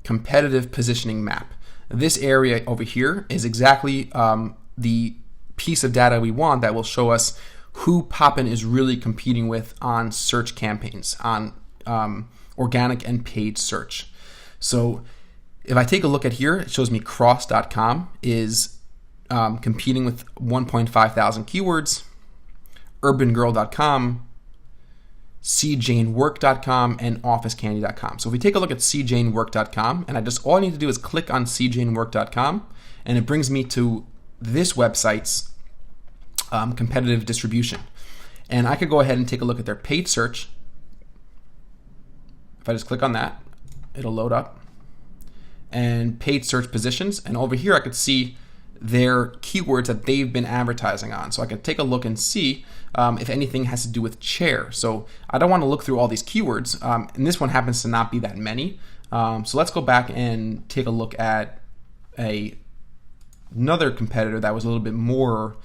competitive positioning map. This area over here is exactly the piece of data we want that will show us who Poppin is really competing with on search campaigns, on organic and paid search. So if I take a look at here, it shows me cross.com is competing with 1.5 thousand keywords, urbangirl.com, cjanework.com, and officecandy.com. So if we take a look at cjanework.com, and all I need to do is click on cjanework.com, and it brings me to this website's competitive distribution. And I could go ahead and take a look at their paid search. If I just click on that, it'll load up. And paid search positions. And over here I could see their keywords that they've been advertising on. So I could take a look and see if anything has to do with chair. So I don't want to look through all these keywords. And this one happens to not be that many. So let's go back and take a look at another competitor that was a little bit more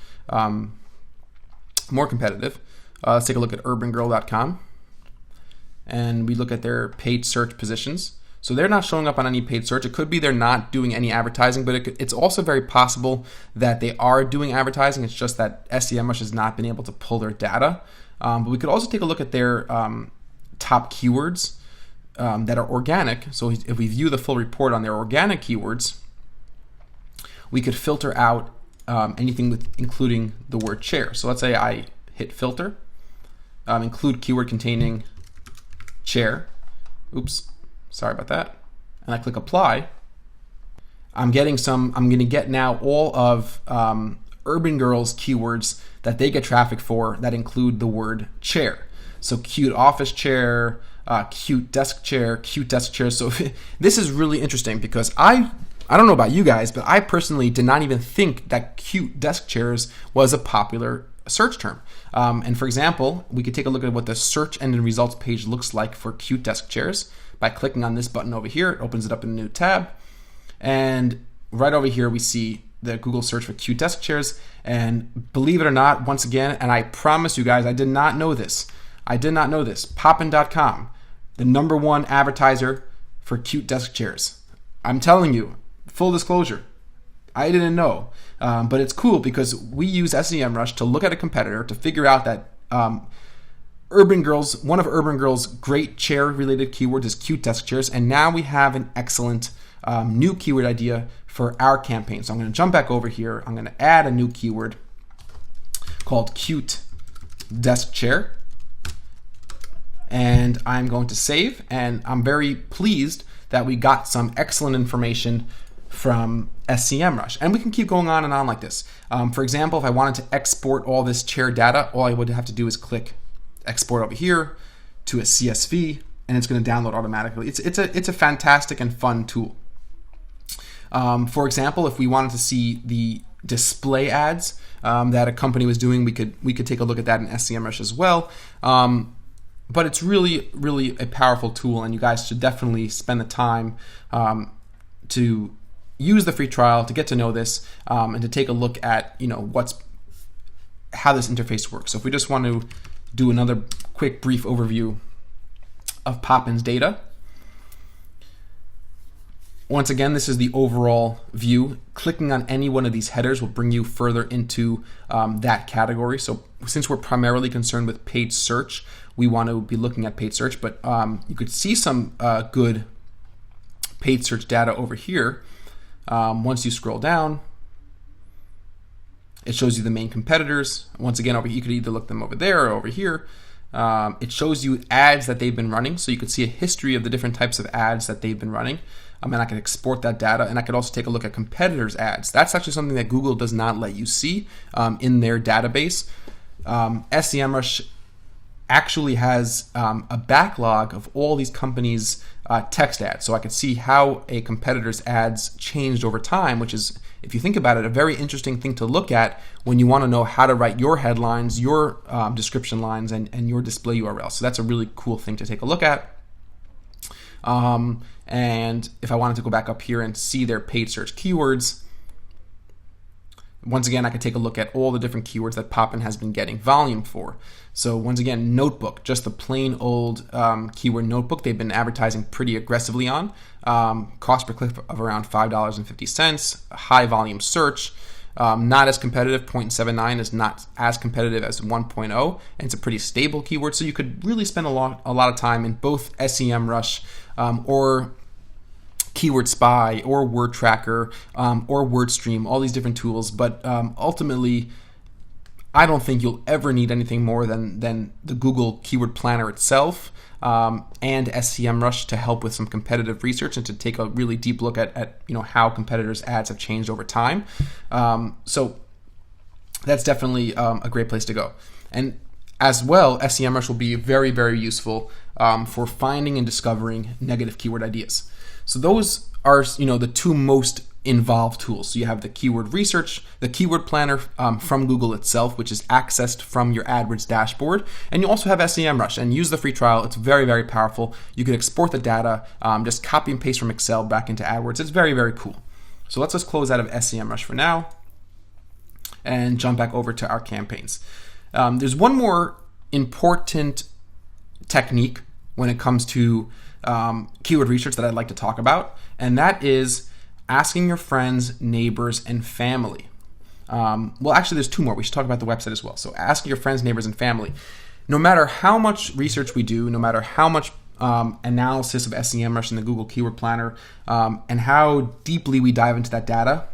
competitive. Let's take a look at urbangirl.com. And we look at their paid search positions. So they're not showing up on any paid search. It could be they're not doing any advertising, but it's also very possible that they are doing advertising. It's just that SEMrush has not been able to pull their data. But we could also take a look at their top keywords that are organic. So if we view the full report on their organic keywords, we could filter out anything including the word chair. So let's say I hit filter, include keyword containing chair. Oops. Sorry about that. And I click apply. I'm going to get now all of Urban Girl's keywords that they get traffic for that include the word chair. So cute office chair, cute desk chair, cute desk chair. So this is really interesting because I don't know about you guys, but I personally did not even think that cute desk chairs was a popular search term. And for example, we could take a look at what the search engine results page looks like for cute desk chairs. By clicking on this button over here, it opens it up in a new tab. And right over here, we see the Google search for cute desk chairs. And believe it or not, once again, and I promise you guys, I did not know this. Poppin.com, the #1 advertiser for cute desk chairs. I'm telling you, full disclosure, I didn't know. But it's cool because we use SEMrush to look at a competitor to figure out that one of Urban Girl's great chair-related keywords is cute desk chairs, and now we have an excellent new keyword idea for our campaign. So I'm going to jump back over here. I'm going to add a new keyword called cute desk chair, and I'm going to save, and I'm very pleased that we got some excellent information from SEMrush. And we can keep going on and on like this. For example, if I wanted to export all this chair data, all I would have to do is click export over here to a CSV, and it's going to download automatically. It's a fantastic and fun tool. For example, if we wanted to see the display ads that a company was doing, we could take a look at that in SEMrush as well. But it's really, really a powerful tool, and you guys should definitely spend the time to use the free trial to get to know this and to take a look at how this interface works. So if we just want to do another quick brief overview of Poppin's data. Once again, this is the overall view. Clicking on any one of these headers will bring you further into that category. So since we're primarily concerned with paid search, we want to be looking at paid search, but you could see some good paid search data over here. Once you scroll down, it shows you the main competitors. Once again, over here, you could either look them over there or over here. It shows you ads that they've been running, so you could see a history of the different types of ads that they've been running. And I can export that data, and I could also take a look at competitors' ads. That's actually something that Google does not let you see in their database. SEMrush actually has a backlog of all these companies' text ads, so I could see how a competitor's ads changed over time, which is, if you think about it, a very interesting thing to look at when you want to know how to write your headlines, your description lines, and your display URL. So that's a really cool thing to take a look at. And if I wanted to go back up here and see their paid search keywords, Once again, I could take a look at all the different keywords that Poppin has been getting volume for. So once again, notebook, just the plain old keyword notebook, they've been advertising pretty aggressively on. Cost per click of around $5.50. High volume search, not as competitive. 0.79 is not as competitive as 1.0, and it's a pretty stable keyword. So you could really spend a lot of time in both SEMrush or Keyword Spy or Word Tracker or WordStream, all these different tools. But ultimately, I don't think you'll ever need anything more than the Google Keyword Planner itself and SEMrush to help with some competitive research and to take a really deep look at how competitors' ads have changed over time. So that's definitely a great place to go. And as well, SEMrush will be very, very useful for finding and discovering negative keyword ideas. So those are, the two most involved tools. So you have the keyword research, the keyword planner from Google itself, which is accessed from your AdWords dashboard. And you also have SEMrush, and use the free trial. It's very, very powerful. You can export the data, just copy and paste from Excel back into AdWords. It's very, very cool. So let's just close out of SEMrush for now and jump back over to our campaigns. There's one more important technique when it comes to keyword research that I'd like to talk about, and that is asking your friends, neighbors, and family. Well, actually, there's two more. We should talk about the website as well. So asking your friends, neighbors, and family. No matter how much research we do, no matter how much analysis of SEMrush and the Google Keyword Planner, and how deeply we dive into that data,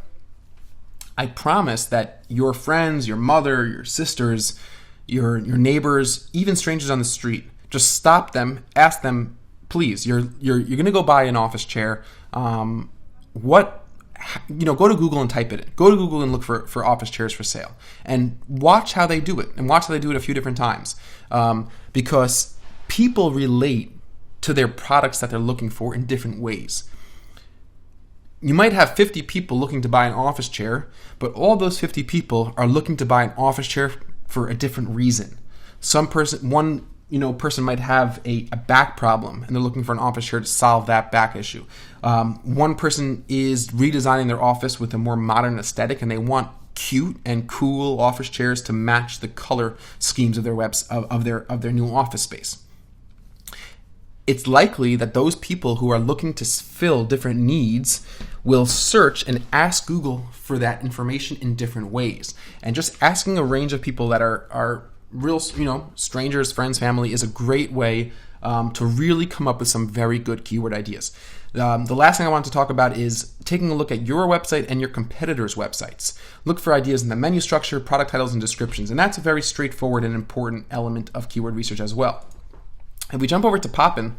I promise that your friends, your mother, your sisters, your neighbors, even strangers on the street, just stop them, ask them, please, you're going to go buy an office chair. Go to Google and type it in. Go to Google and look for office chairs for sale, and watch how they do it, and watch how they do it a few different times, because people relate to their products that they're looking for in different ways. You might have 50 people looking to buy an office chair, but all those 50 people are looking to buy an office chair for a different reason. One person might have a back problem and they're looking for an office chair to solve that back issue. One person is redesigning their office with a more modern aesthetic and they want cute and cool office chairs to match the color schemes of their new office space. It's likely that those people who are looking to fill different needs will search and ask Google for that information in different ways. And just asking a range of people that are real, strangers, friends, family is a great way to really come up with some very good keyword ideas. The last thing I want to talk about is taking a look at your website and your competitors' websites. Look for ideas in the menu structure, product titles, and descriptions. And that's a very straightforward and important element of keyword research as well. If we jump over to Poppin,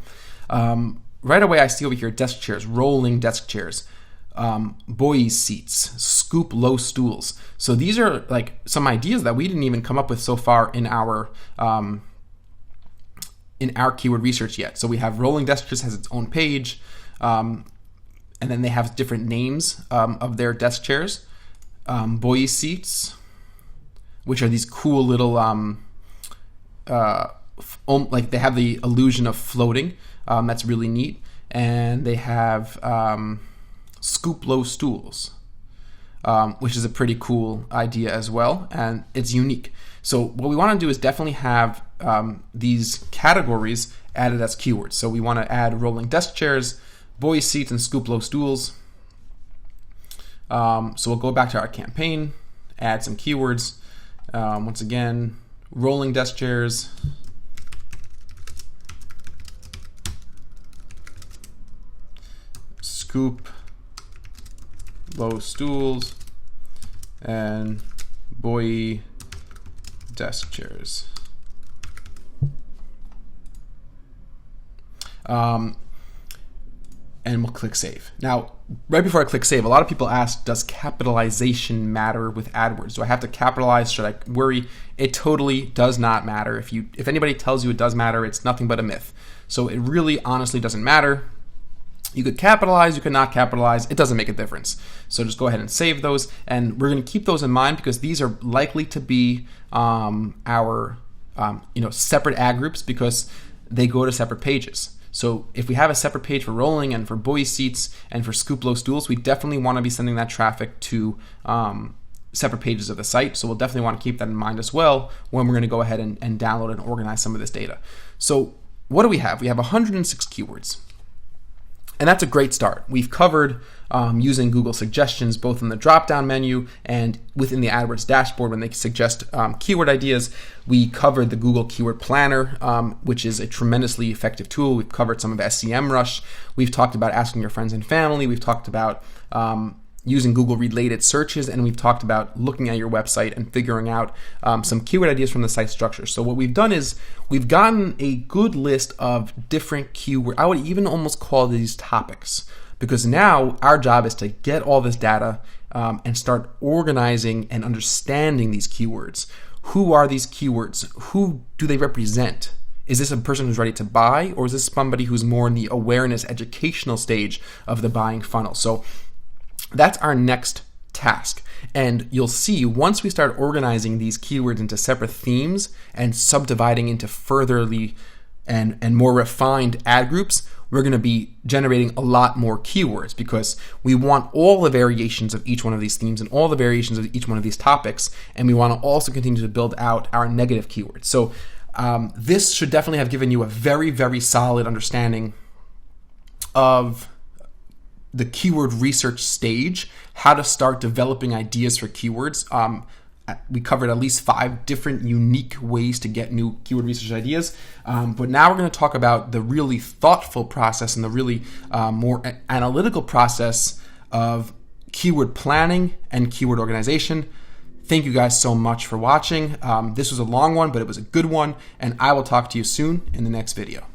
right away I see over here desk chairs, rolling desk chairs, boy seats, scoop low stools. So these are like some ideas that we didn't even come up with so far in our keyword research yet. So we have rolling desk chairs has its own page, and then they have different names of their desk chairs. Boy seats, which are these cool little like they have the illusion of floating. That's really neat. And they have scoop low stools, which is a pretty cool idea as well, and it's unique. So what we want to do is definitely have these categories added as keywords. So we want to add rolling desk chairs, boy seats, and scoop low stools. So we'll go back to our campaign, add some keywords. Once again, rolling desk chairs, scoop low stools, and boy desk chairs. And we'll click save. Now, right before I click save, a lot of people ask, does capitalization matter with AdWords? Do I have to capitalize? Should I worry? It totally does not matter. If anybody tells you it does matter, it's nothing but a myth. So it really honestly doesn't matter. You could capitalize, you could not capitalize. It doesn't make a difference. So just go ahead and save those. And we're going to keep those in mind because these are likely to be our separate ad groups because they go to separate pages. So if we have a separate page for rolling and for boy seats and for scoop low stools, we definitely want to be sending that traffic to separate pages of the site. So we'll definitely want to keep that in mind as well when we're going to go ahead and download and organize some of this data. So what do we have? We have 106 keywords. And that's a great start. We've covered using Google suggestions both in the drop-down menu and within the AdWords dashboard when they suggest keyword ideas. We covered the Google Keyword Planner, which is a tremendously effective tool. We've covered some of SEMrush. We've talked about asking your friends and family. We've talked about using Google-related searches, and we've talked about looking at your website and figuring out some keyword ideas from the site structure. So what we've done is we've gotten a good list of different keyword, I would even almost call these topics, because now our job is to get all this data and start organizing and understanding these keywords. Who are these keywords? Who do they represent? Is this a person who's ready to buy, or is this somebody who's more in the awareness, educational stage of the buying funnel? So that's our next task. And you'll see once we start organizing these keywords into separate themes and subdividing into furtherly and more refined ad groups, we're going to be generating a lot more keywords because we want all the variations of each one of these themes and all the variations of each one of these topics. And we want to also continue to build out our negative keywords. So this should definitely have given you a very, very solid understanding of the keyword research stage, how to start developing ideas for keywords. We covered at least 5 different unique ways to get new keyword research ideas. But now we're going to talk about the really thoughtful process and the really more analytical process of keyword planning and keyword organization. Thank you guys so much for watching. This was a long one, but it was a good one, and I will talk to you soon in the next video.